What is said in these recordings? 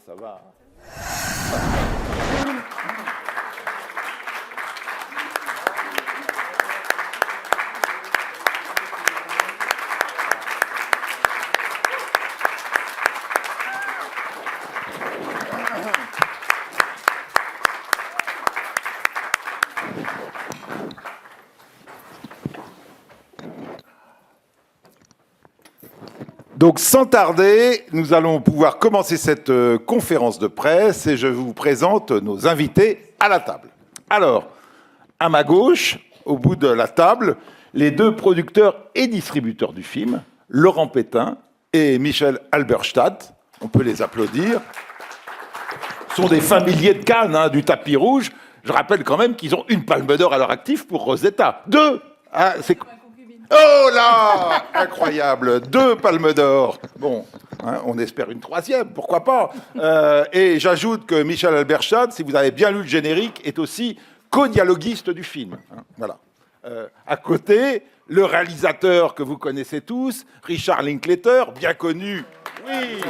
ça va. Donc, sans tarder, nous allons pouvoir commencer cette conférence de presse et je vous présente nos invités à la table. Alors, à ma gauche, au bout de la table, les deux producteurs et distributeurs du film, Laurent Pétain et Michel Halberstadt. On peut les applaudir. Ce sont des familiers de Cannes, hein, du tapis rouge. Je rappelle quand même qu'ils ont une palme d'or à leur actif pour Rosetta. Deux. Ah, c'est... Oh là, incroyable, 2 palmes d'or. Bon, hein, on espère une 3e, pourquoi pas. Et j'ajoute que Michel Halberstadt, si vous avez bien lu le générique, est aussi co-dialoguiste du film. Hein, voilà. À côté, le réalisateur que vous connaissez tous, Richard Linklater, bien connu. Oui.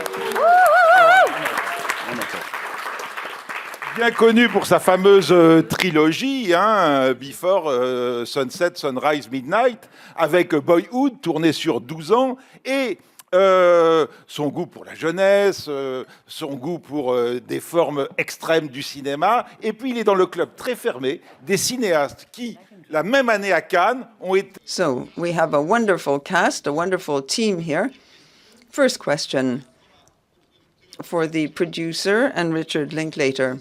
Bien connu pour sa fameuse trilogie, hein, Before Sunset, Sunrise, Midnight, avec Boyhood, tourné sur 12 ans, et son goût pour la jeunesse, son goût pour des formes extrêmes du cinéma, et puis il est dans le club très fermé des cinéastes qui, la même année à Cannes, ont été... So, we have a wonderful cast, a wonderful team here. First question for the producer and Richard Linklater.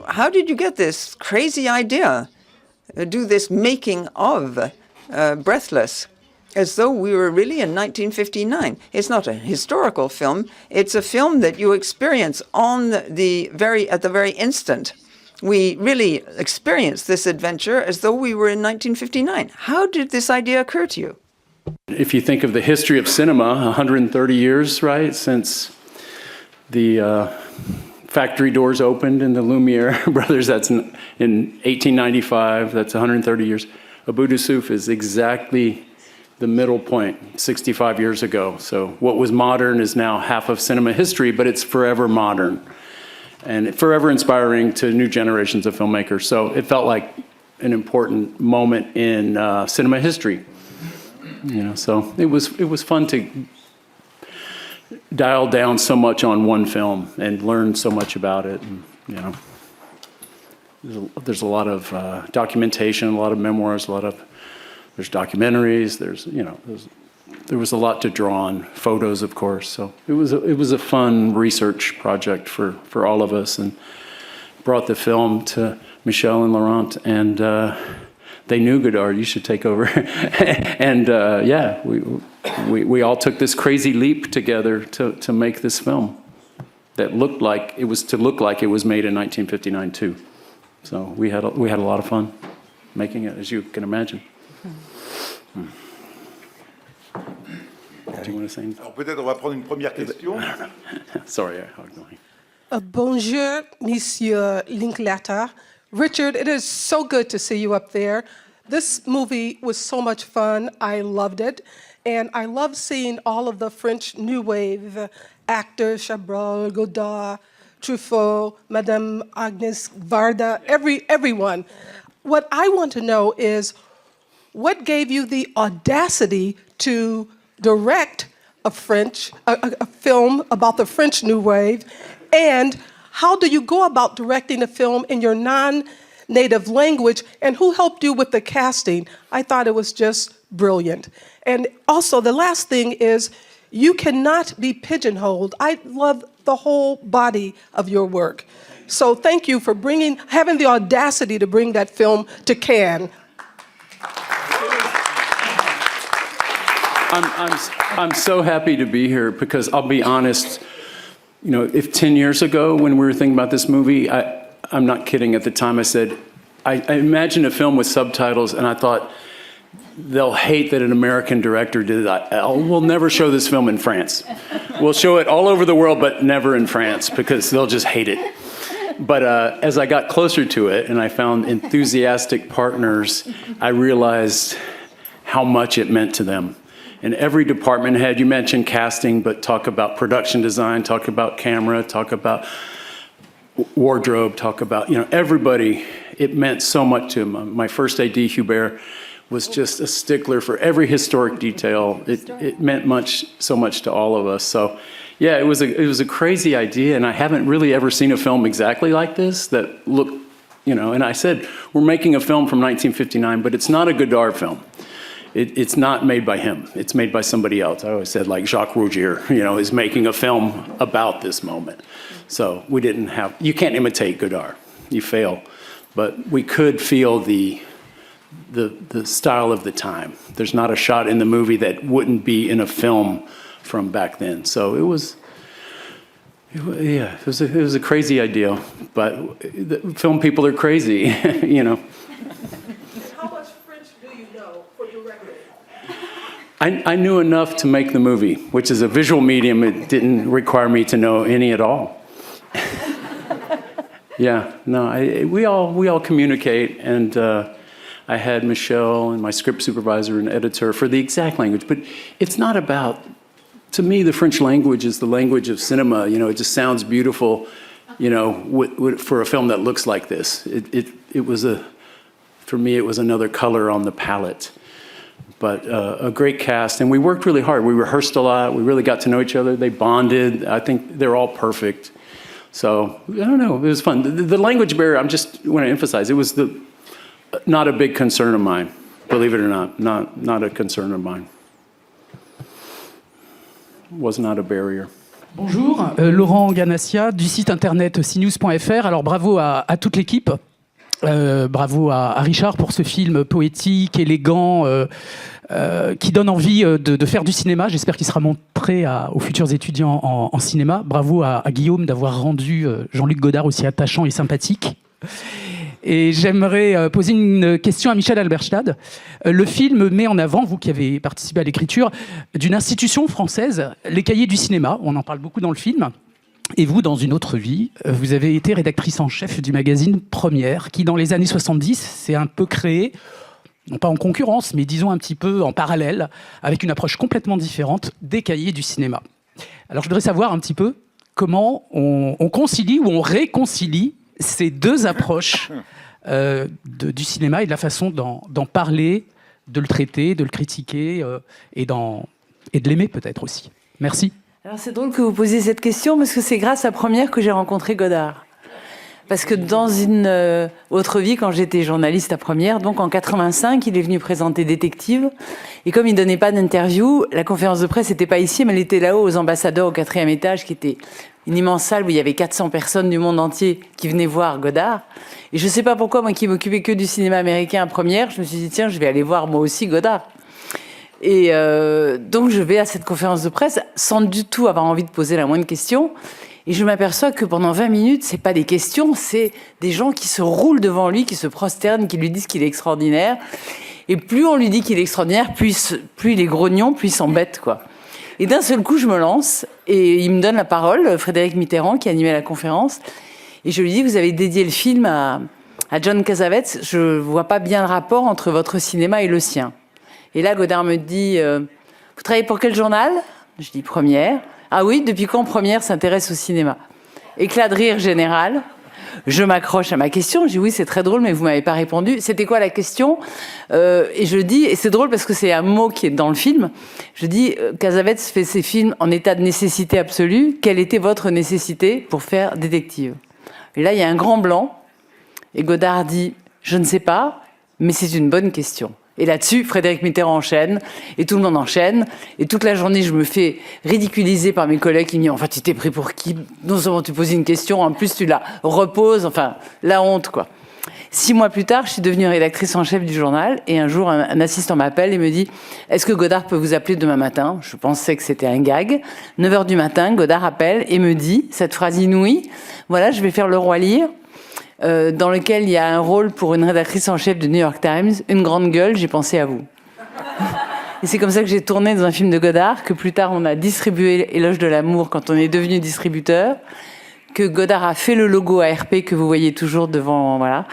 How did you get this crazy idea? Do this making of Breathless, as though we were really in 1959. It's not a historical film. It's a film that you experience at the very instant. We really experience this adventure as though we were in 1959. How did this idea occur to you? If you think of the history of cinema, 130 years, right, since the factory doors opened in the Lumiere brothers, that's in 1895, that's 130 years. Abu Dussouf is exactly the middle point, 65 years ago. So what was modern is now half of cinema history, but it's forever modern and forever inspiring to new generations of filmmakers. So it felt like an important moment in cinema history. You know, so it was fun to dial down so much on one film and learn so much about it. And, you know, there's a lot of documentation, a lot of memoirs, there's documentaries. There was a lot to draw on, photos, of course. So it was a fun research project for all of us, and brought the film to Michel and Laurent, and they knew, Godard, you should take over. And yeah, we all took this crazy leap together to make this film that looked like it was made in 1959 too. So we had a lot of fun making it, as you can imagine. Do you want to say anything? Alors peut-être on va prendre une première question. Sorry, I hugged my... Bonjour, Monsieur Linklater. Richard, it is so good to see you up there. This movie was so much fun. I loved it. And I love seeing all of the French New Wave actors, Chabrol, Godard, Truffaut, Madame Agnes Varda, everyone. What I want to know is, what gave you the audacity to direct a film about the French New Wave, and how do you go about directing a film in your non-native language, and who helped you with the casting? I thought it was just brilliant. And also, the last thing is, you cannot be pigeonholed. I love the whole body of your work. So thank you for having the audacity to bring that film to Cannes. I'm so happy to be here, because I'll be honest, you know, if 10 years ago when we were thinking about this movie, I'm not kidding, at the time I said, I imagined a film with subtitles, and I thought, they'll hate that an American director did that. We'll never show this film in France. We'll show it all over the world, but never in France, because they'll just hate it. But as I got closer to it and I found enthusiastic partners, I realized how much it meant to them. And every department head, you mentioned casting, but talk about production design, talk about camera, talk about wardrobe, talk about, everybody. It meant so much to him. My first AD, Hubert, was just a stickler for every historic detail. It meant so much to all of us. So, yeah, it was a crazy idea, and I haven't really ever seen a film exactly like this that looked, and I said, we're making a film from 1959, but it's not a Godard film. It's not made by him. It's made by somebody else. I always said, like Jacques Rougier, is making a film about this moment. So you can't imitate Godard. You fail. But we could feel the style of the time. There's not a shot in the movie that wouldn't be in a film from back then. So it was a crazy idea. But the film people are crazy, How much French do you know for your record? I knew enough to make the movie, which is a visual medium. It didn't require me to know any at all. Yeah, no, we all communicate, and I had Michelle and my script supervisor and editor for the exact language. But it's not about, to me, the French language is the language of cinema. It just sounds beautiful, for a film that looks like this. For me, it was another color on the palette. But a great cast, and we worked really hard. We rehearsed a lot. We really got to know each other. They bonded. I think they're all perfect. So, I don't know, it was fun. The language barrier, I just want to emphasize, it was not a big concern of mine, believe it or not a concern of mine. Was not a barrier. Bonjour, Laurent Ganassia du site internet cnews.fr. Alors bravo à toute l'équipe. Bravo à Richard pour ce film poétique, élégant, qui donne envie de faire du cinéma. J'espère qu'il sera montré aux futurs étudiants en cinéma. Bravo à Guillaume d'avoir rendu Jean-Luc Godard aussi attachant et sympathique. Et j'aimerais poser une question à Michel Halberstadt. Le film met en avant, vous qui avez participé à l'écriture, d'une institution française, les Cahiers du cinéma. On en parle beaucoup dans le film. Et vous, dans une autre vie, vous avez été rédactrice en chef du magazine Première, qui dans les années 70 s'est un peu créé, non pas en concurrence, mais disons un petit peu en parallèle, avec une approche complètement différente des Cahiers du cinéma. Alors je voudrais savoir un petit peu comment on concilie ou on réconcilie ces deux approches du cinéma et de la façon d'en parler, de le traiter, de le critiquer et de l'aimer peut-être aussi. Merci. Alors c'est drôle que vous posiez cette question parce que c'est grâce à Première que j'ai rencontré Godard. Parce que dans une autre vie, quand j'étais journaliste à Première, donc en 85, il est venu présenter Détective. Et comme il donnait pas d'interview, la conférence de presse n'était pas ici, mais elle était là-haut aux ambassadeurs au 4e étage, qui était une immense salle où il y avait 400 personnes du monde entier qui venaient voir Godard. Et je sais pas pourquoi, moi qui m'occupais que du cinéma américain à Première, je me suis dit, tiens, je vais aller voir moi aussi Godard. Et donc je vais à cette conférence de presse sans du tout avoir envie de poser la moindre question. Et je m'aperçois que pendant 20 minutes, c'est pas des questions, c'est des gens qui se roulent devant lui, qui se prosternent, qui lui disent qu'il est extraordinaire. Et plus on lui dit qu'il est extraordinaire, plus il est grognon, plus il s'embête, quoi. Et d'un seul coup, je me lance et il me donne la parole, Frédéric Mitterrand, qui animait la conférence. Et je lui dis, vous avez dédié le film à John Cassavetes. Je vois pas bien le rapport entre votre cinéma et le sien. Et là, Godard me dit, vous travaillez pour quel journal ? Je dis Première. Ah oui, depuis quand Première s'intéresse au cinéma ? Éclat de rire général. Je m'accroche à ma question. Je dis oui, c'est très drôle, mais vous m'avez pas répondu. C'était quoi la question ? Et je dis, et c'est drôle parce que c'est un mot qui est dans le film. Je dis, Cassavetes fait ses films en état de nécessité absolue. Quelle était votre nécessité pour faire Détective ? Et là, il y a un grand blanc. Et Godard dit, je ne sais pas, mais c'est une bonne question. Et là-dessus, Frédéric Mitterrand enchaîne, et tout le monde enchaîne, et toute la journée, je me fais ridiculiser par mes collègues qui me disent « Enfin, tu t'es pris pour qui ? Non seulement tu poses une question, en plus tu la reposes, enfin, la honte, quoi. » 6 mois plus tard, je suis devenue rédactrice en chef du journal, et un jour, un assistant m'appelle et me dit « Est-ce que Godard peut vous appeler demain matin ?» Je pensais que c'était un gag. 9h du matin, Godard appelle et me dit cette phrase inouïe « Voilà, je vais faire Le Roi Lear. » Dans lequel il y a un rôle pour une rédactrice en chef du New York Times, une grande gueule, j'ai pensé à vous. Et c'est comme ça que j'ai tourné dans un film de Godard, que plus tard on a distribué Éloge de l'amour quand on est devenu distributeur, que Godard a fait le logo ARP que vous voyez toujours devant, voilà.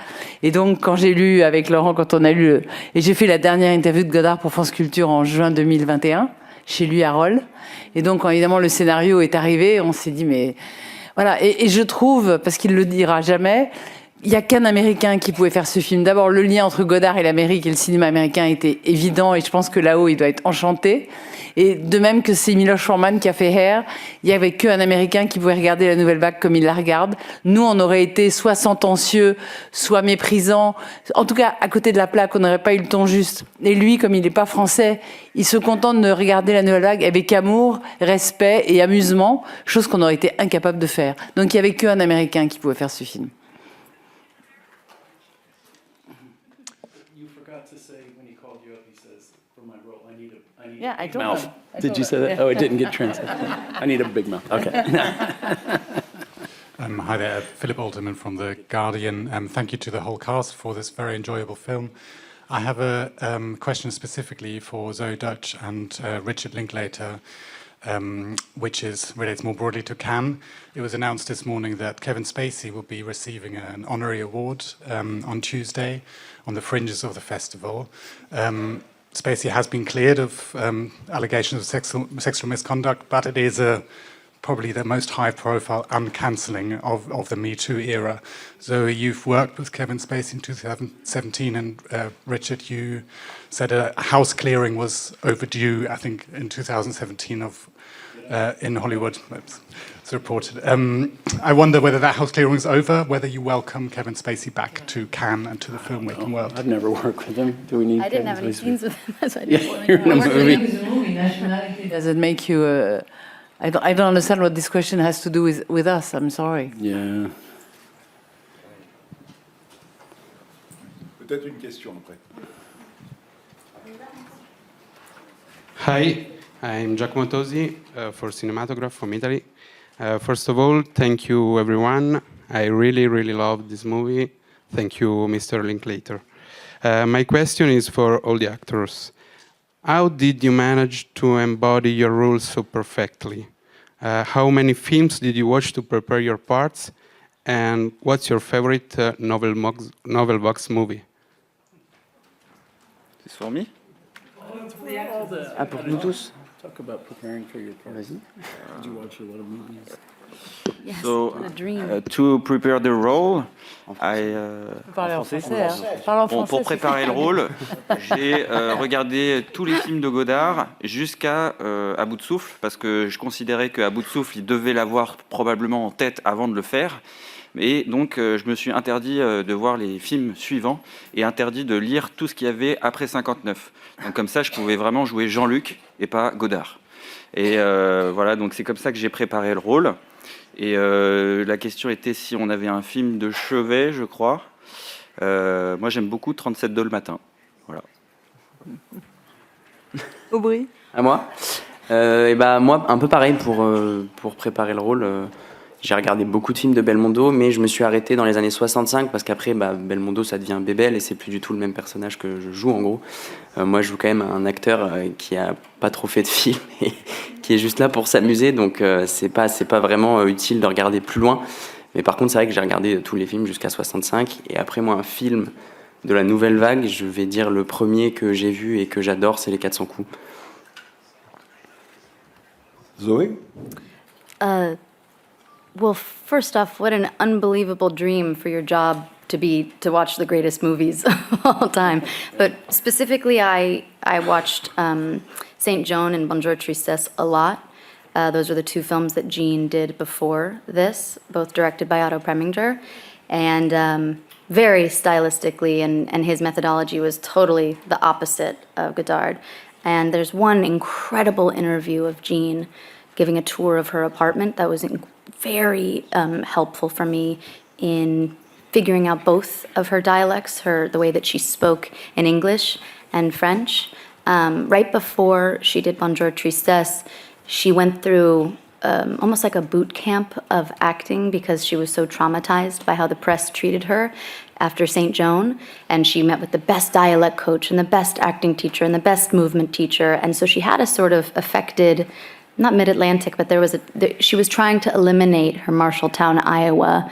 Et donc quand j'ai lu avec Laurent, quand on a lu, et j'ai fait la dernière interview de Godard pour France Culture en juin 2021, chez lui à Rolle. Et donc, quand évidemment le scénario est arrivé, on s'est dit mais voilà. Et je trouve, parce qu'il le dira jamais, il n'y a qu'un Américain qui pouvait faire ce film. D'abord, le lien entre Godard et l'Amérique et le cinéma américain était évident, et je pense que là-haut, il doit être enchanté. Et de même que c'est Miloš Forman qui a fait Hair, il n'y avait qu'un Américain qui pouvait regarder la nouvelle vague comme il la regarde. Nous, on aurait été soit sentencieux, soit méprisants. En tout cas, à côté de la plaque, on n'aurait pas eu le ton juste. Et lui, comme il n'est pas français, il se contente de regarder la nouvelle vague avec amour, respect et amusement, chose qu'on aurait été incapable de faire. Donc il n'y avait qu'un Américain qui pouvait faire ce film. Yeah, I told Mouth. him. Did you say that? Oh, it didn't get translated. I need a big mouth. Okay. Hi there, Philip Alderman from The Guardian. Thank you to the whole cast for this very enjoyable film. I have a question specifically for Zoe Dutch and Richard Linklater, which relates more broadly to Cannes. It was announced this morning that Kevin Spacey will be receiving an honorary award on Tuesday on the fringes of the festival. Spacey has been cleared of allegations of sexual misconduct, but it is probably the most high-profile uncancelling of the Me Too era. Zoe, you've worked with Kevin Spacey in 2017, and Richard, you said a house clearing was overdue, I think, in 2017 in Hollywood. It's reported. I wonder whether that house clearing is over, whether you welcome Kevin Spacey back to Cannes and to the filmmaking world. I've never worked with him. Do we need? I didn't have any Kevin Spacey? scenes with him, so I Yeah, didn't you're in a movie. Nationality doesn't make you. I don't understand what this question has to do with us. I'm sorry. Yeah. Peut-être une question après. Hi, I'm Giacomo Tosi for Cinematograph from Italy. First of all, thank you everyone. I really, really love this movie. Thank you, Mr. Linklater. My question is for all the actors. How did you manage to embody your roles so perfectly? How many films did you watch to prepare your parts? And what's your favorite novel box movie? C'est for me? Ah, pour nous tous. Talk about preparing for your part. Did you watch a lot of movies? Yes, So, a dream. to prepare the role, Parler en français, hein. Parle en Bon, français. pour préparer le rôle, j'ai regardé tous les films de Godard jusqu'à À bout de souffle, parce que je considérais qu'à bout de souffle, il devait l'avoir probablement en tête avant de le faire. Et donc, je me suis interdit de voir les films suivants et interdit de lire tout ce qu'il y avait après 59. Donc, comme ça, je pouvais vraiment jouer Jean-Luc et pas Godard. Et voilà, donc c'est comme ça que j'ai préparé le rôle. Et la question était si on avait un film de chevet, je crois. Moi, j'aime beaucoup 37 le matin. Voilà. Aubry. À moi et bah, moi, un peu pareil pour préparer le rôle. J'ai regardé beaucoup de films de Belmondo, mais je me suis arrêté dans les années 65 parce qu'après, Belmondo, ça devient Bébel et c'est plus du tout le même personnage que je joue en gros. Moi, je joue quand même un acteur qui a pas trop fait de films et qui est juste là pour s'amuser, donc c'est pas vraiment utile de regarder plus loin. Mais par contre, c'est vrai que j'ai regardé tous les films jusqu'à 65 et après, moi, un film de la nouvelle vague, je vais dire le premier que j'ai vu et que j'adore, c'est Les 400 coups. Zoé? Well, first off, what an unbelievable dream for your job to watch the greatest movies of all time. But specifically, I watched Saint Joan and Bonjour Tristesse a lot. Those are the two films that Jean did before this, both directed by Otto Preminger. And very stylistically, and his methodology was totally the opposite of Godard. And there's one incredible interview of Jean giving a tour of her apartment that was very helpful for me in figuring out both of her dialects, the way that she spoke in English and French. Right before she did Bonjour Tristesse, she went through almost like a boot camp of acting because she was so traumatized by how the press treated her after St. Joan, and she met with the best dialect coach and the best acting teacher and the best movement teacher, and so she had a sort of affected, not Mid-Atlantic, but she was trying to eliminate her Marshalltown, Iowa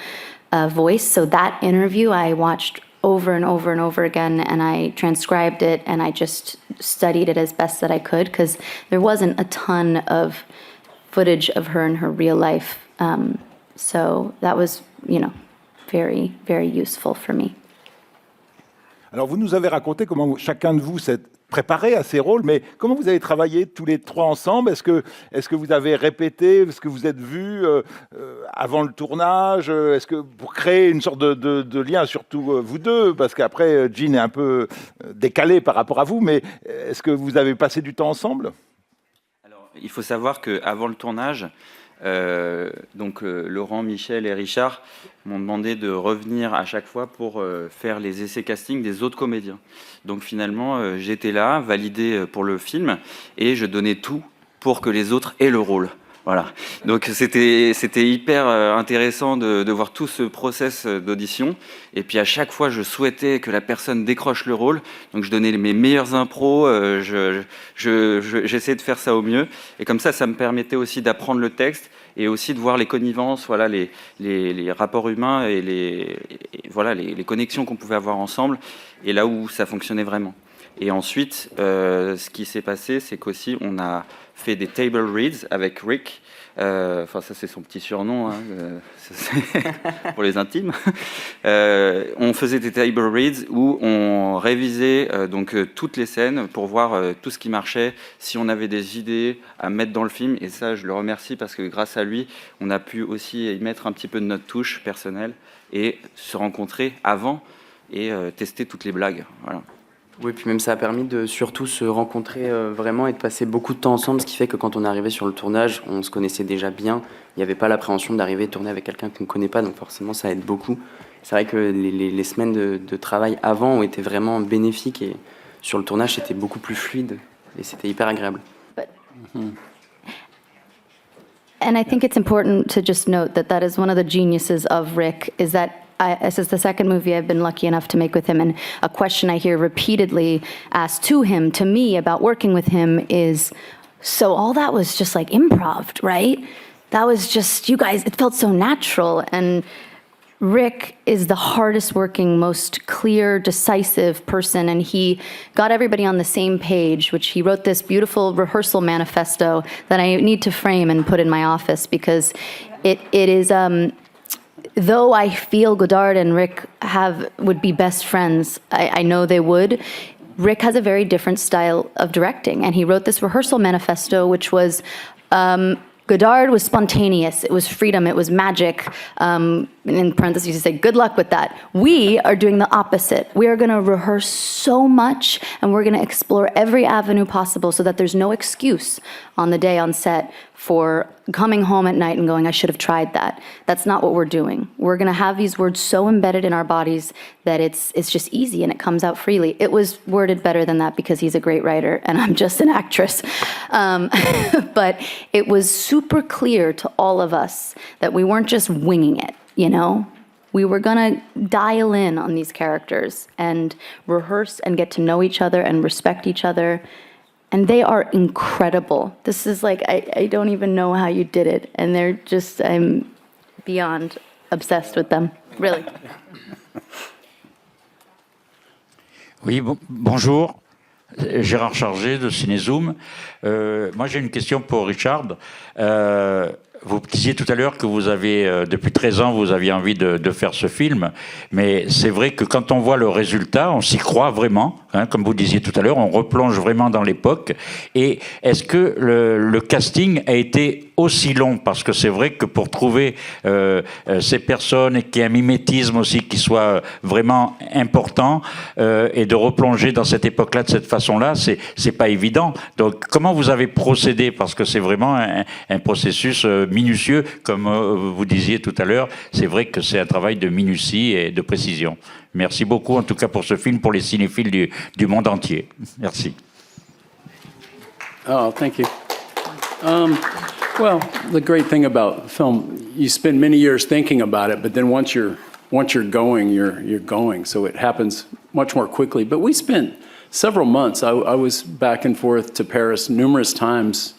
voice. So that interview I watched over and over and over again, and I transcribed it, and I just studied it as best that I could, because there wasn't a ton of footage of her in her real life. So that was, very, very useful for me. Alors, vous nous avez raconté comment chacun de vous s'est préparé à ces rôles, mais comment vous avez travaillé tous les trois ensemble? Est-ce que vous avez répété? Est-ce que vous êtes vus avant le tournage? Est-ce que pour créer une sorte de lien, surtout vous deux, parce qu'après, Jean est un peu décalé par rapport à vous, mais est-ce que vous avez passé du temps ensemble? Alors, il faut savoir qu'avant le tournage, Laurent, Michel et Richard m'ont demandé de revenir à chaque fois pour faire les essais casting des autres comédiens. Donc finalement, j'étais là, validé pour le film, et je donnais tout pour que les autres aient le rôle. Voilà. Donc c'était hyper intéressant de voir tout ce process d'audition. Et puis à chaque fois, je souhaitais que la personne décroche le rôle. Donc je donnais mes meilleurs impros. J'essayais de faire ça au mieux. Et comme ça me permettait aussi d'apprendre le texte et aussi de voir les connivences, voilà, les rapports humains et les connexions qu'on pouvait avoir ensemble. Et là où ça fonctionnait vraiment. Et ensuite, ce qui s'est passé, c'est qu'aussi on a fait des table reads avec Rick. Enfin, ça c'est son petit surnom pour les intimes. On faisait des table reads où on révisait toutes les scènes pour voir tout ce qui marchait, si on avait des idées à mettre dans le film. Et ça, je le remercie parce que grâce à lui, on a pu aussi y mettre un petit peu de notre touche personnelle et se rencontrer avant et tester toutes les blagues. Voilà. Oui, puis même ça a permis de surtout se rencontrer vraiment et de passer beaucoup de temps ensemble, ce qui fait que quand on est arrivé sur le tournage, on se connaissait déjà bien. Il n'y avait pas l'appréhension d'arriver tourner avec quelqu'un qu'on ne connaît pas, donc forcément ça aide beaucoup. C'est vrai que les semaines de travail avant ont été vraiment bénéfiques et sur le tournage c'était beaucoup plus fluide et c'était hyper agréable. And I think it's important to just note that is one of the geniuses of Rick, is that this is the second movie I've been lucky enough to make with him, and a question I hear repeatedly asked to me about working with him is, so all that was just like improv, right? That was just, you guys, it felt so natural. And Rick is the hardest working, most clear, decisive person, and he got everybody on the same page, which he wrote this beautiful rehearsal manifesto that I need to frame and put in my office, because it is, though I feel Godard and Rick would be best friends, I know they would, Rick has a very different style of directing, and he wrote this rehearsal manifesto, which was, Godard was spontaneous, it was freedom, it was magic. In parentheses, he said, good luck with that. We are doing the opposite. We are gonna rehearse so much, and we're gonna explore every avenue possible so that there's no excuse on the day on set for coming home at night and going, I should have tried that. That's not what we're doing. We're gonna have these words so embedded in our bodies that it's just easy and it comes out freely. It was worded better than that because he's a great writer and I'm just an actress. But it was super clear to all of us that we weren't just winging it, We were gonna dial in on these characters and rehearse and get to know each other and respect each other. And they are incredible. This is like, I don't even know how you did it. And they're just, I'm beyond obsessed with them, really. Oui, bonjour. Gérard Chargé de Cinézoom. Moi, j'ai une question pour Richard. Vous disiez tout à l'heure que vous avez, depuis 13 ans, vous aviez envie de faire ce film. Mais c'est vrai que quand on voit le résultat, on s'y croit vraiment. Comme vous disiez tout à l'heure, on replonge vraiment dans l'époque. Et est-ce que le casting a été aussi long? Parce que c'est vrai que pour trouver ces personnes et qu'il y ait un mimétisme aussi qui soit vraiment important et de replonger dans cette époque-là de cette façon-là, c'est pas évident. Donc comment vous avez procédé? Parce que c'est vraiment un processus minutieux, comme vous disiez tout à l'heure. C'est vrai que c'est un travail de minutie et de précision. Merci beaucoup, en tout cas, pour ce film, pour les cinéphiles du monde entier. Merci. Oh, thank you. Well, the great thing about film, you spend many years thinking about it, but then once you're going, you're going. So it happens much more quickly. But we spent several months. I was back and forth to Paris numerous times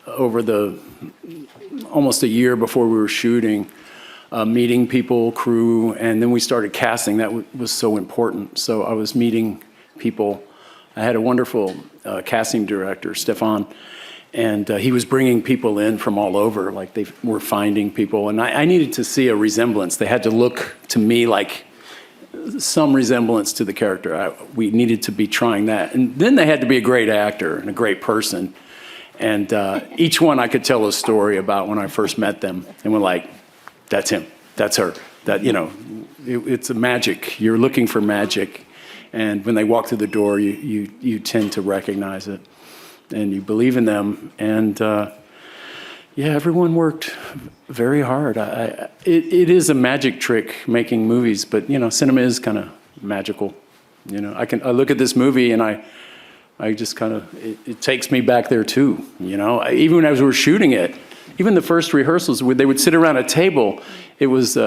over almost a year before we were shooting. meeting people, crew, and then we started casting. That was so important. So I was meeting people. I had a wonderful casting director, Stefan, and he was bringing people in from all over, like they were finding people. And I needed to see a resemblance. They had to look to me like some resemblance to the character. We needed to be trying that. And then they had to be a great actor and a great person. And each one I could tell a story about when I first met them. And we're like, that's him, that's her. That, you know, it's a magic. You're looking for magic. And when they walk through the door, you tend to recognize it. And you believe in them. And yeah, everyone worked very hard. It is a magic trick making movies, but you know, cinema is kind of magical. You know, I look at this movie and I just kind of, it takes me back there too. You know, even as we were shooting it, even the first rehearsals, they would sit around a table. It was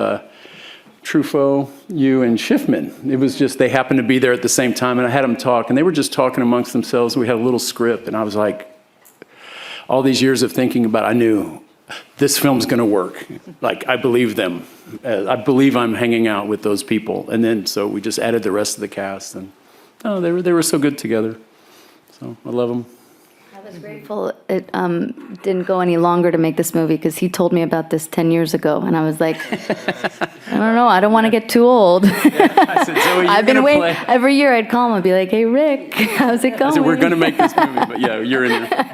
Truffaut, you, and Schiffman. It was just, they happened to be there at the same time, and I had them talk, and they were just talking amongst themselves. We had a little script, and I was like, all these years of thinking about it, I knew this film's going to work. Like, I believe them. I believe I'm hanging out with those people. And then, so we just added the rest of the cast, and oh, they were so good together. So I love them. I was grateful it didn't go any longer to make this movie, because he told me about this 10 years ago, and I was like, I don't know, I don't want to get too old. I said, Zoe, I've been waiting. Every year I'd call him and be like, hey, Rick, how's it going? I said, we're going to make this movie, but yeah, you're in there.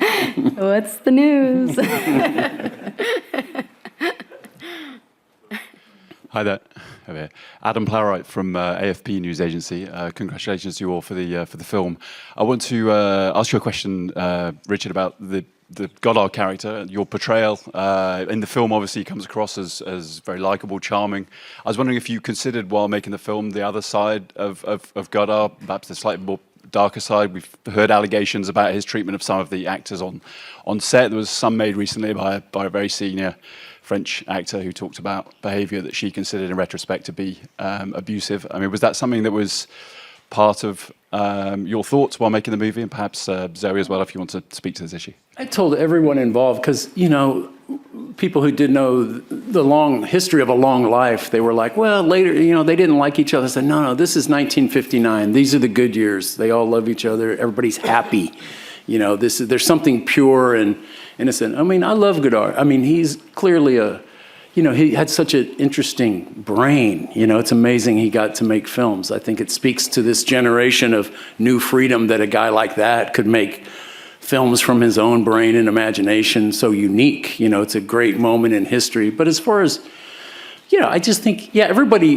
What's the news? Hi there. Over here. Adam Plowright from AFP News Agency. Congratulations to you all for the film. I want to ask you a question, Richard, about the Godard character. Your portrayal in the film obviously comes across as very likable, charming. I was wondering if you considered, while making the film, the other side of Godard, perhaps the slightly more darker side. We've heard allegations about his treatment of some of the actors on set. There was some made recently by a very senior French actor who talked about behavior that she considered in retrospect to be abusive. I mean, was that something that was part of your thoughts while making the movie? And perhaps Zoe as well, if you want to speak to this issue. I told everyone involved, because, you know, people who did know the long history of a long life, they were like, well, later, you know, they didn't like each other. I said, no, this is 1959. These are the good years. They all love each other. Everybody's happy. You know, there's something pure and innocent. I mean, I love Godard. I mean, he's clearly you know, he had such an interesting brain. You know, it's amazing he got to make films. I think it speaks to this generation of new freedom that a guy like that could make films from his own brain and imagination, so unique. You know, it's a great moment in history. But as far as, you know, I just think, yeah,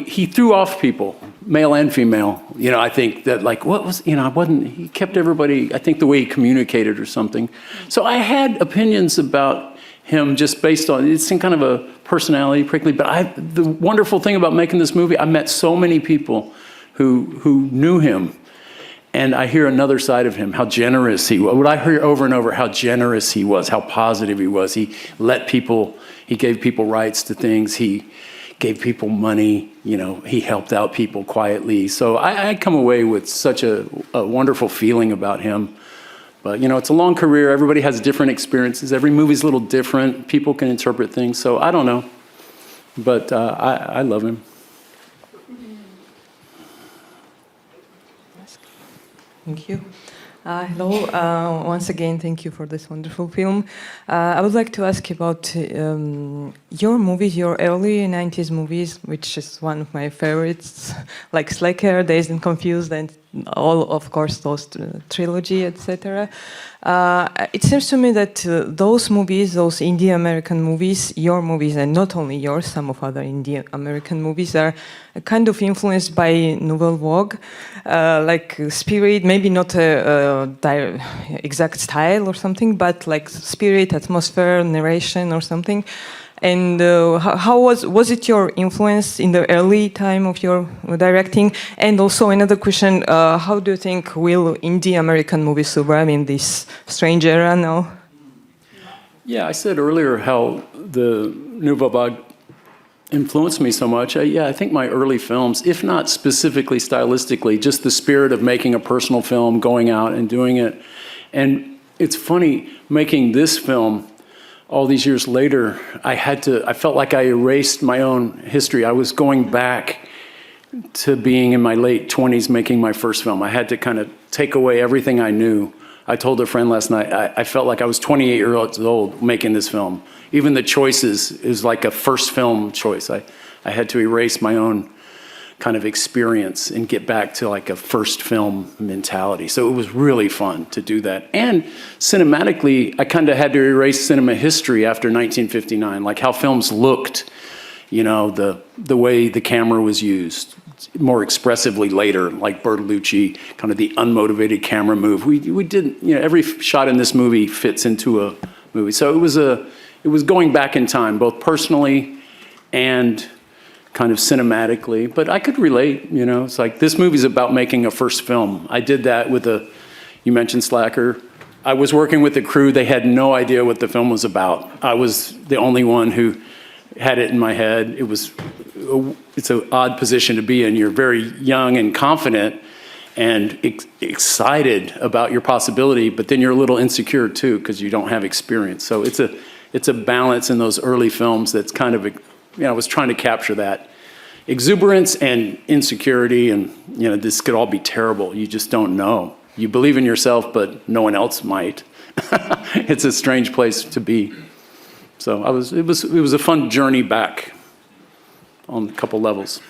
he threw off people, male and female. You know, I think that, like, he kept everybody, I think the way he communicated or something. So I had opinions about him just based on, it's kind of a personality prickly, but the wonderful thing about making this movie, I met so many people who knew him. And I hear another side of him, how generous he was. What I hear over and over, how generous he was, how positive he was. He gave people rights to things. He gave people money. You know, he helped out people quietly. So I come away with such a wonderful feeling about him. But, you know, it's a long career. Everybody has different experiences. Every movie's a little different. People can interpret things. So I don't know. But I love him. Thank you. Hello. Once again, thank you for this wonderful film. I would like to ask you about your movies, your early 90s movies, which is one of my favorites, like Slacker, Dazed and Confused, and all, of course, those trilogy, etc. It seems to me that those movies, those indie American movies, your movies, and not only yours, some of other indie American movies are kind of influenced by Nouvelle Vague, like spirit, maybe not a exact style or something, but like spirit, atmosphere, narration or something. And how was it your influence in the early time of your directing? And also another question, how do you think will indie American movies survive in this strange era now? Yeah, I said earlier how the Nouvelle Vague influenced me so much. I think my early films, if not specifically stylistically, just the spirit of making a personal film, going out and doing it. And it's funny, making this film, all these years later, I felt like I erased my own history. I was going back to being in my late 20s making my first film. I had to kind of take away everything I knew. I told a friend last night, I felt like I was 28 years old making this film. Even the choices is like a first film choice. I had to erase my own kind of experience and get back to like a first film mentality. So it was really fun to do that. And cinematically, I kind of had to erase cinema history after 1959, like how films looked, you know, the way the camera was used more expressively later, like Bertolucci, kind of the unmotivated camera move. We didn't, you know, every shot in this movie fits into a movie. So it was going back in time, both personally and kind of cinematically, but I could relate, you know, it's like this movie's about making a first film. I did that with you mentioned Slacker. I was working with the crew, they had no idea what the film was about. I was the only one who had it in my head. It's an odd position to be in. You're very young and confident and excited about your possibility, but then you're a little insecure too, because you don't have experience. So it's a balance in those early films that's kind of, you know, I was trying to capture that exuberance and insecurity, and you know, this could all be terrible. You just don't know. You believe in yourself, but no one else might. It's a strange place to be. So it was a fun journey back on a couple levels.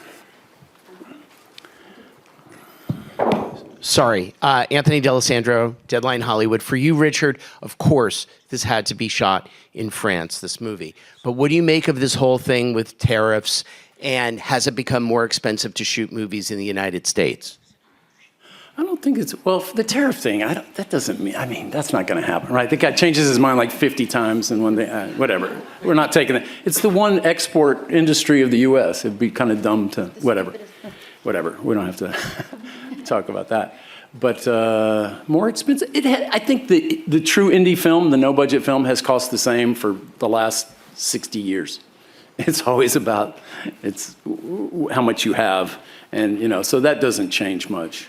Sorry, Anthony D'Alessandro, Deadline Hollywood. For you, Richard, of course, this had to be shot in France, this movie. But what do you make of this whole thing with tariffs, and has it become more expensive to shoot movies in the United States? I don't think it's, well, for the tariff thing, that doesn't mean, I mean, that's not going to happen, right? The guy changes his mind like 50 times, and when they, whatever. We're not taking it. It's the one export industry of the U.S. It'd be kind of dumb to, whatever. We don't have to talk about that. But more expensive. I think the true indie film, the no-budget film, has cost the same for the last 60 years. It's always about how much you have, and you know, so that doesn't change much.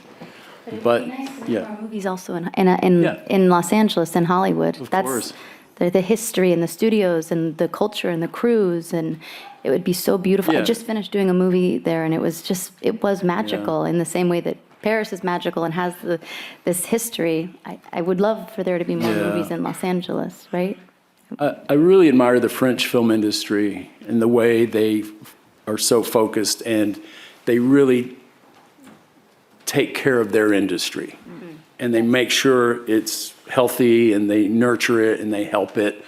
But yeah, movies also in Los Angeles and Hollywood. Of That's course. the history and the studios and the culture and the crews, and it would be so beautiful. Yeah. I just finished doing a movie there, and it was magical in the same way that Paris is magical and has this history. I would love for there to be more movies in Los Angeles, right? I really admire the French film industry and the way they are so focused, and they really take care of their industry. Mm-hmm. And they make sure it's healthy, and they nurture it, and they help it.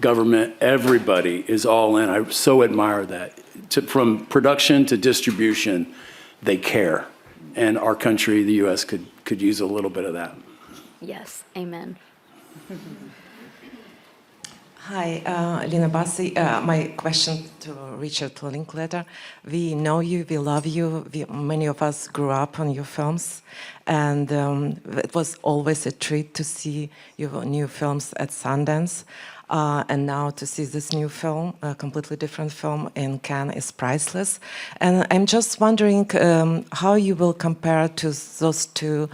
Government, everybody is all in. I so admire that. From production to distribution, they care. And our country, the U.S., could use a little bit of that. Yes, amen. Hi, Lina Bassi. My question to Richard Linklater. We know you, we love you. Many of us grew up on your films, and it was always a treat to see your new films at Sundance. And now to see this new film, a completely different film in Cannes, is priceless. And I'm just wondering how you will compare to those two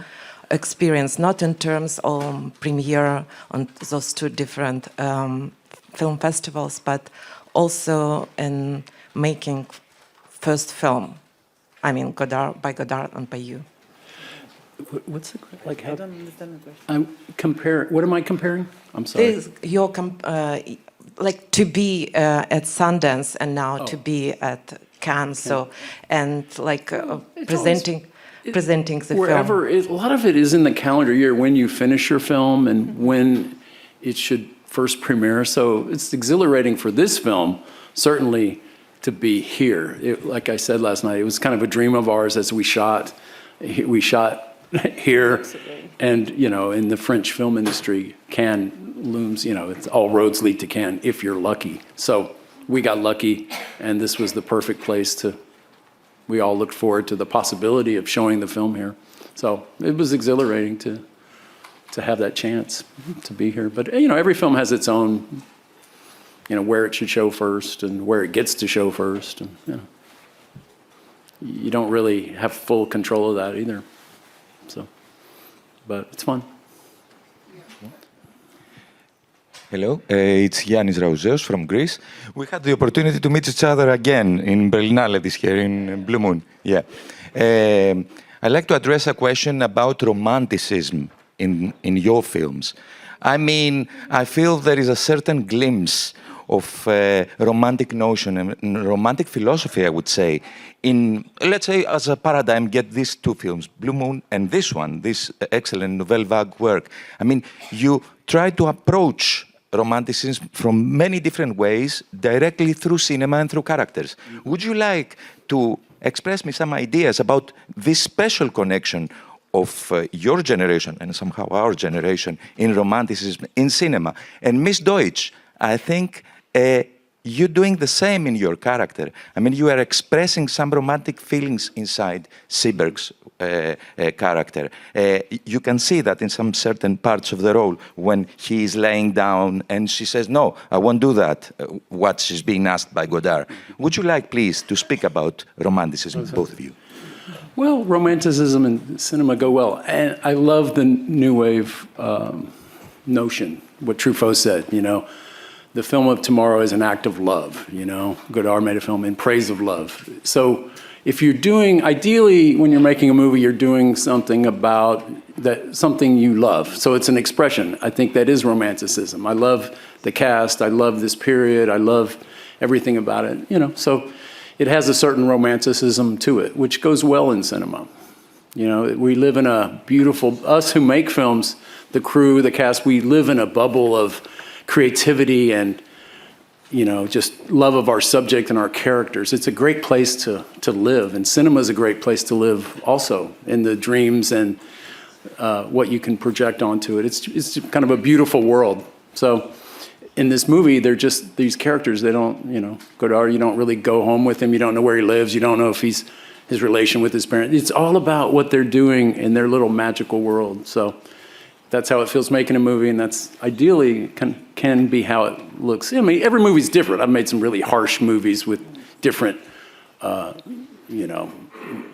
experiences, not in terms of premiere on those two different film festivals, but also in making first film. I mean, Godard and by you. What's the question? Like, I don't understand the question. I'm comparing. What am I comparing? I'm sorry. Your like to be at Sundance and now to be at Cannes. So and like presenting the wherever film. a lot of it is in the calendar year when you finish your film and when it should first premiere. So it's exhilarating for this film, certainly, to be here. Like I said last night, it was kind of a dream of ours as we shot. We shot here, and you know, in the French film industry, Cannes looms. You know, it's all roads lead to Cannes if you're lucky. So we got lucky, and this was the perfect place to. We all looked forward to the possibility of showing the film here. So it was exhilarating to have that chance to be here. But you know, every film has its own, you know, where it should show first and where it gets to show first, and you know, you don't really have full control of that either. So, but it's fun. Hello, it's Yannis Raouzeos from Greece. We had the opportunity to meet each other again in Berlinale this year, in Blue Moon. Yeah. I'd like to address a question about romanticism in your films. I mean, I feel there is a certain glimpse of romantic notion and romantic philosophy, I would say, in, let's say, as a paradigm, get these two films, Blue Moon and this one, this excellent Nouvelle Vague work. I mean, you try to approach romanticism from many different ways, directly through cinema and through characters. Would you like to express me some ideas about this special connection of your generation and somehow our generation in romanticism in cinema? And Miss Deutsch, I think you're doing the same in your character. I mean, you are expressing some romantic feelings inside Seberg's character. You can see that in some certain parts of the role when he is laying down and she says, no, I won't do that, what she's being asked by Godard. Would you like, please, to speak about romanticism, both of you? Well, romanticism and cinema go well. And I love the new wave notion, what Truffaut said, you know. The film of tomorrow is an act of love, you know. Godard made a film in praise of love. So if you're doing, ideally, when you're making a movie, you're doing something about that, something you love. So it's an expression. I think that is romanticism. I love the cast. I love this period. I love everything about it, you know. So it has a certain romanticism to it, which goes well in cinema. You know, we live in a beautiful, us who make films, the crew, the cast, we live in a bubble of creativity and, you know, just love of our subject and our characters. It's a great place to live, and cinema is a great place to live also, in the dreams and what you can project onto it. It's kind of a beautiful world. So in this movie, they're just these characters. They don't, you know, Godard, you don't really go home with him. You don't know where he lives. You don't know if he's his relation with his parents. It's all about what they're doing in their little magical world. So that's how it feels making a movie, and that's ideally can be how it looks. I mean, every movie's different. I've made some really harsh movies with different, you know,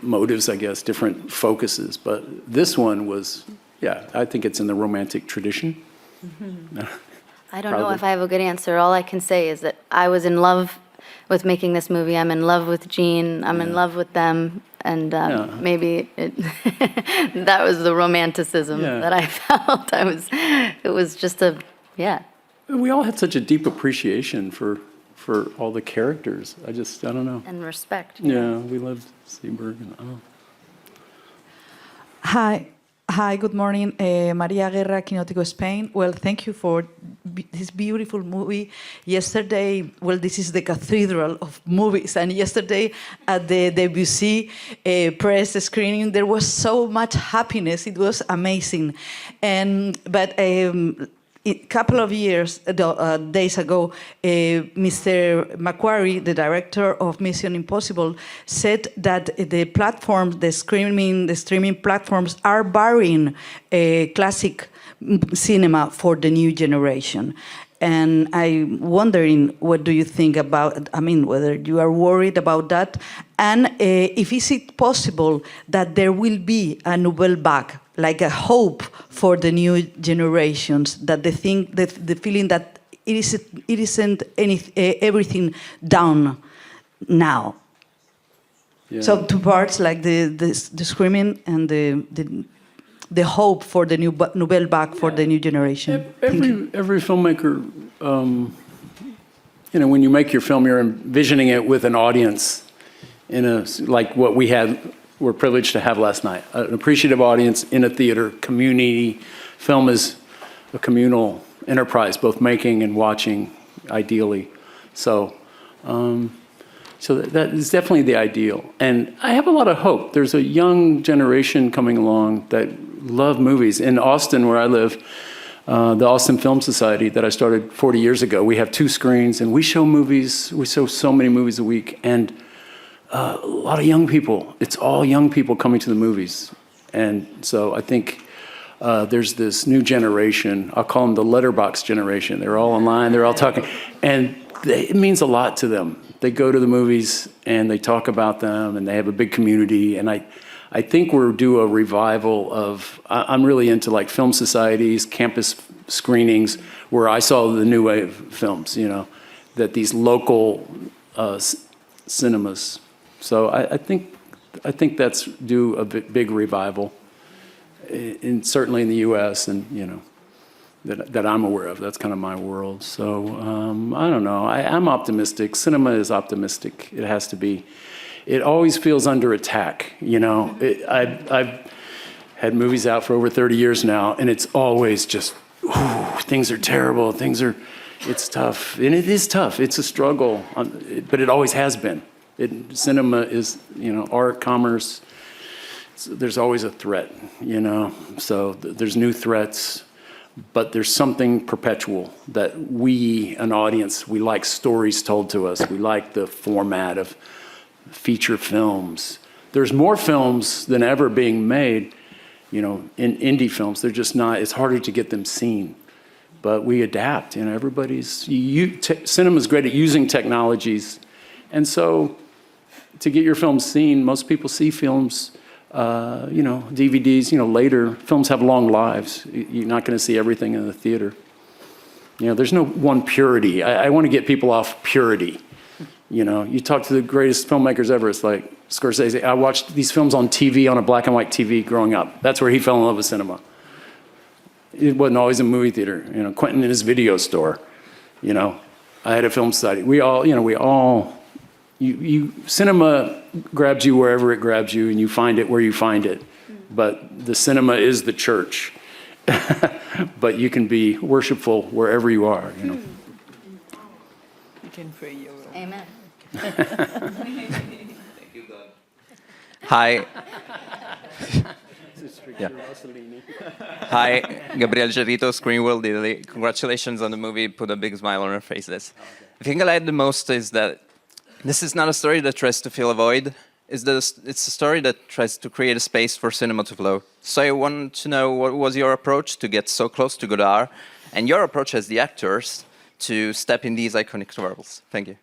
motives, I guess, different focuses. But this one was, yeah, I think it's in the romantic tradition. Mm-hmm. I don't know if I have a good answer. All I can say is that I was in love with making this movie. I'm in love with Gene. I'm in love with them. And maybe that was the romanticism that I felt. It was just We all had such a deep appreciation for all the characters. I don't know. And respect. Yeah, we loved Seberg. Hi, good morning. Maria Guerra, Quinótico, Spain. Well, thank you for this beautiful movie. Yesterday, well, this is the cathedral of movies, and yesterday at the Debussy press screening, there was so much happiness. It was amazing. But a couple of days ago, Mr. Macquarie, the director of Mission Impossible, said that the platforms, the streaming platforms, are barring classic cinema for the new generation. And I'm wondering, what do you think about, I mean, whether you are worried about that, and if is it possible that there will be a Nouvelle Vague, like a hope for the new generations, that the feeling that it isn't everything done now. Yeah. So two parts, like the screaming and the hope for the new Nouvelle Vague for the new generation. Every filmmaker, you know, when you make your film, you're envisioning it with an audience, like what we're privileged to have last night, an appreciative audience in a theater, community. Film is a communal enterprise, both making and watching, ideally. So that is definitely the ideal. And I have a lot of hope. There's a young generation coming along that love movies. In Austin, where I live, the Austin Film Society that I started 40 years ago, we have 2 screens, and we show movies. We show so many movies a week. And a lot of young people. It's all young people coming to the movies. And so I think there's this new generation. I'll call them the letterbox generation. They're all online. They're all talking. And it means a lot to them. They go to the movies and they talk about them, and they have a big community. And I think we're due a revival of, I'm really into like film societies, campus screenings, where I saw the new wave films, you know, that these local cinemas. So I think that's due a big revival, certainly in the U.S. and, you know, that I'm aware of. That's kind of my world. So I don't know. I'm optimistic. Cinema is optimistic. It has to be. It always feels under attack, you know. I've had movies out for over 30 years now, and it's always just, ooh, things are terrible. It's tough. And it is tough. It's a struggle, but it always has been. Cinema is, you know, art, commerce. There's always a threat, you know. So there's new threats. But there's something perpetual that we, an audience, we like stories told to us. We like the format of feature films. There's more films than ever being made, you know, in indie films. They're just not, it's harder to get them seen. But we adapt, you know, cinema's great at using technologies. And so to get your films seen, most people see films, you know, DVDs, you know, later. Films have long lives. You're not going to see everything in the theater. You know, there's no one purity. I want to get people off purity. You know, you talk to the greatest filmmakers ever. It's like Scorsese. I watched these films on TV, on a black and white TV growing up. That's where he fell in love with cinema. It wasn't always a movie theater. You know, Quentin in his video store. You know, I had a film study. Cinema grabs you wherever it grabs you, and you find it where you find it. But the cinema is the church. But you can be worshipful wherever you are, you know. You can pray your will. Amen. Hi. Yeah. Hi, Gabriel Jarrito, Screenworld Italy. Congratulations on the movie. Put a big smile on our faces. The thing I like the most is that this is not a story that tries to fill a void. It's a story that tries to create a space for cinema to flow. So I want to know, what was your approach to get so close to Godard, and your approach as the actors to step in these iconic worlds? Thank you.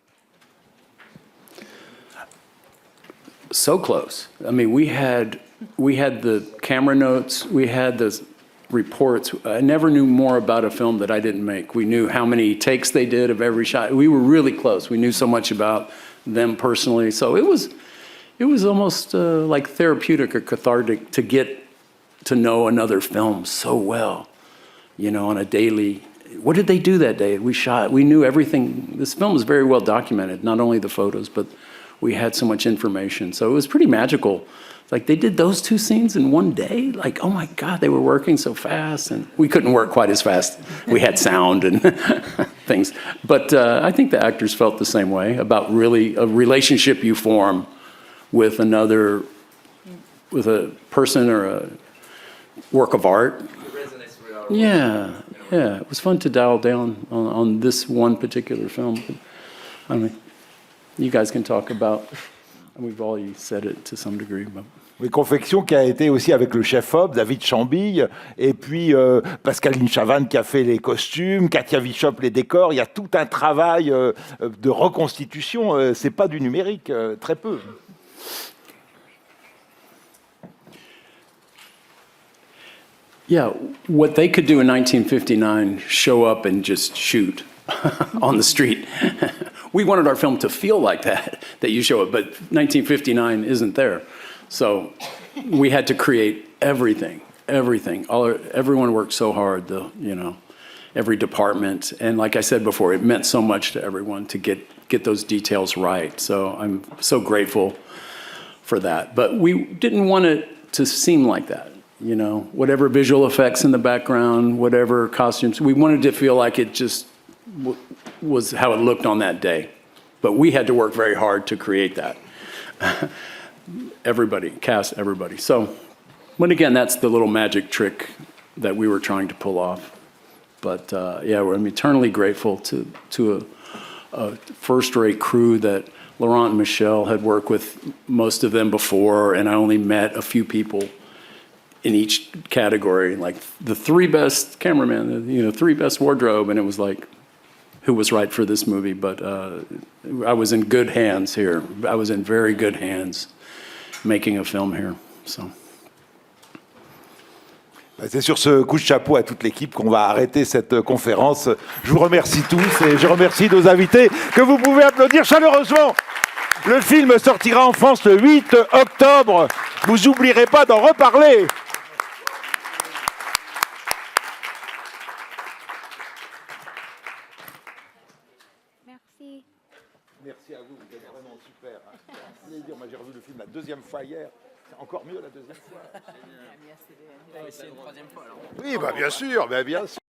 So close. I mean, we had the camera notes, we had the reports. I never knew more about a film that I didn't make. We knew how many takes they did of every shot. We were really close. We knew so much about them personally. So it was almost like therapeutic or cathartic to get to know another film so well, you know, on a daily. What did they do that day? We knew everything. This film is very well documented, not only the photos, but we had so much information. So it was pretty magical. Like, they did those two scenes in one day? Like, oh my God, they were working so fast. And we couldn't work quite as fast. We had sound and things. But I think the actors felt the same way about really a relationship you form with a person or a work of art. Yeah. It was fun to dial down on this one particular film. I mean, you guys can talk about, we've all said it to some degree. But. Oui, confection qui a été aussi avec le chef-op, David Chambille, et puis Pascaline Chavannes qui a fait les costumes, Katia Wischop les décors. Il y a tout un travail de reconstitution. C'est pas du numérique, très peu. Yeah, what they could do in 1959, show up and just shoot on the street. We wanted our film to feel like that you show up, but 1959 isn't there. So we had to create everything. Everyone worked so hard, every department. And like I said before, it meant so much to everyone to get those details right. So I'm so grateful for that. But we didn't want it to seem like that. You know, whatever visual effects in the background, whatever costumes, we wanted to feel like it just was how it looked on that day. But we had to work very hard to create that. Everybody, cast everybody. So, but again, that's the little magic trick that we were trying to pull off. But yeah, I'm eternally grateful to a first-rate crew that Laurent and Michel had worked with, most of them before, and I only met a few people in each category, like the three best cameramen, three best wardrobe, and it was like, who was right for this movie? But I was in good hands here. I was in very good hands making a film here. So. C'est sur ce coup de chapeau à toute l'équipe qu'on va arrêter cette conférence. Je vous remercie tous et je remercie nos invités que vous pouvez applaudir chaleureusement. Le film sortira en France le 8 octobre. Vous n'oublierez pas d'en reparler. Merci. Merci à vous, vous êtes vraiment super. Moi j'ai revu le film la deuxième fois hier. C'est encore mieux la deuxième fois. C'est une troisième fois alors. Oui, bah bien sûr, bien sûr.